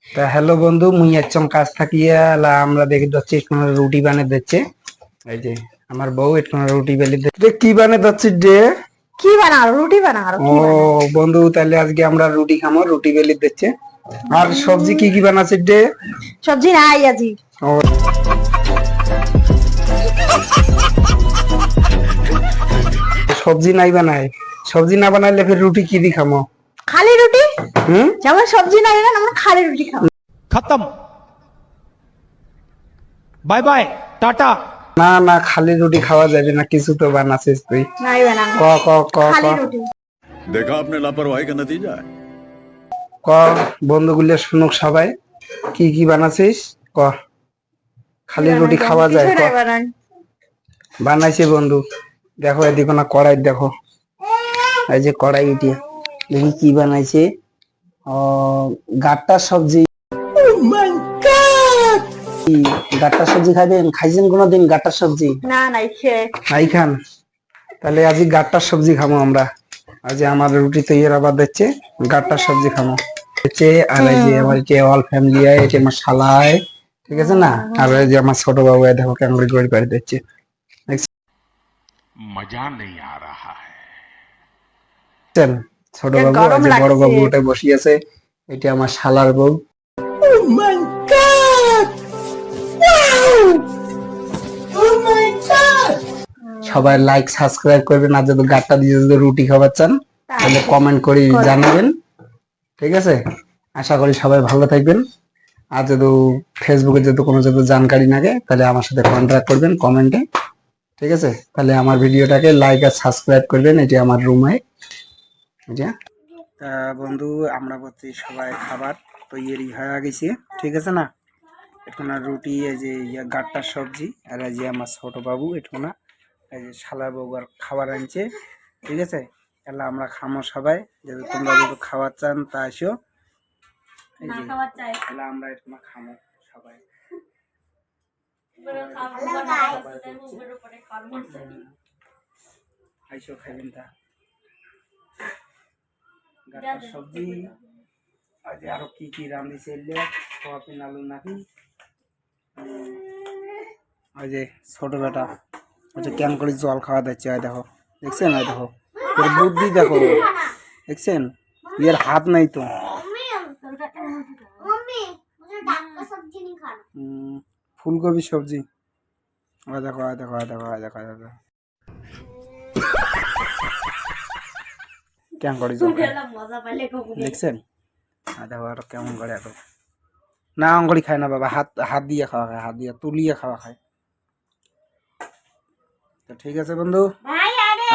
তা হ্যালো বন্ধু, মুই একদম কাজ থাকিয়া আমরা দেখি যাচ্ছি একটু রুটি বানিয়ে দিচ্ছে। এই যে আমার বউ একটু রুটি বেলি দিচ্ছে। কি বানিয়ে দিচ্ছিস রে? কি বানাও? রুটি বানাও। ও বন্ধু, তাহলে আজকে আমরা রুটি খামো, রুটি বেলি দিচ্ছে। আর সবজি কি কি বানাচ্ছিস রে? সবজি নাই আজি। ও সবজি নাই বানায়, সবজি না বানাইলে ফের রুটি কি দি খামো? খালি রুটি। যেমন সবজি নাই না, আমরা খালি রুটি খাবো। खत्म बाय बाय टाटा। না না, খালি রুটি খাওয়া যাবে না, কিছু তো বানাচ্ছিস তুই। নাই বানাবো। ক ক ক খালি ক রুটি। देखा आपने लापरवाही का नतीजा है। ক বন্ধুগুলো শুনুক সবাই, কি কি বানাচ্ছিস ক। খালি রুটি খাওয়া যায়? কিছু নাই বানাই। বানাইছে বন্ধু, দেখো এদিকে না কড়াই, দেখো এই যে কড়াই উঠিয়ে দেখি কি বানাইছে। ও গাট্টার সবজি। কি গাট্টার সবজি খাবেন? খাইছেন কোনোদিন গাট্টার সবজি? না নাই খেয়ে। নাই খান? তাহলে আজ গাট্টার সবজি খামো আমরা। আজ আমার রুটি তৈরি আবার দিচ্ছে, গাট্টার সবজি খামো হচ্ছে। আর এই যে আমার যে অল ফ্যামিলি আয়, এটা আমার শালা আয়, ঠিক আছে না? আর এই যে আমার ছোট বাবু দেখো কেমন করে করে দিচ্ছে। मजा नहीं आ रहा है। ছোট বাবু আর যে বড় বাবু ওটা বসিয়েছে, এটা আমার শালার বউ। সবাই লাইক সাবস্ক্রাইব করবেন, আর যদি গাট্টা দিয়ে যদি রুটি খাবার চান তাহলে কমেন্ট করে জানাবেন, ঠিক আছে? আশা করি সবাই ভালো থাকবেন। আর যদি ফেসবুকে যদি কোনো যদি জানকারি লাগে তাহলে আমার সাথে কন্ট্যাক্ট করবেন কমেন্টে, ঠিক আছে? তাহলে আমার ভিডিওটাকে লাইক আর সাবস্ক্রাইব করবেন। এটি আমার রুমে। তা বন্ধু, আমরা বলছি সবাই খাবার তৈরি হয়ে গেছে, ঠিক আছে না? এখন রুটি, এই যে গাট্টার সবজি, আর এই যে আমার ছোট বাবু এখন এই যে শালার বাবু আর খাবার আনছে, ঠিক আছে? তাহলে আমরা খামো সবাই। যদি তোমরা যদি খাবার চান তা আসো। এই যে তাহলে আমরা এখন খামো সবাই। আইসো খাইবেন তা গাট্টার সবজি। আজ আরো কি কি রান্ধিছে, সোয়াবিন আলু নাকি। ওই যে ছোট বেটা ওই কেন করে জল খাওয়া দিচ্ছে, দেখো দেখছেন? ওই দেখো এর বুদ্ধি, দেখো দেখছেন? এর হাত নাই তো। ফুলকপি সবজি। ওই দেখো ওই দেখো ওই দেখো ওই দেখো ওই দেখো কেমন করে জল দেখছেন? দেখো আর কেমন করে এত না অঙ্গলি খায় না বাবা, হাত হাত দিয়ে খাওয়া খায়, হাত দিয়ে তুলিয়ে খাওয়া খায়। তো ঠিক আছে বন্ধু,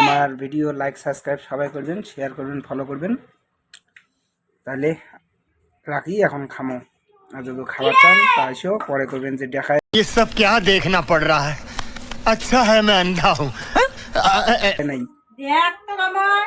আমার ভিডিও লাইক সাবস্ক্রাইব সবাই করবেন, শেয়ার করবেন, ফলো করবেন। তাহলে রাখি, এখন খামো। আর যদি খাবার চান তা এসেও পরে করবেন। যে দেখায় ये सब क्या देखना पड़ रहा है? अच्छा है मैं अंधा हूँ। নাই। দেখ তো মামন।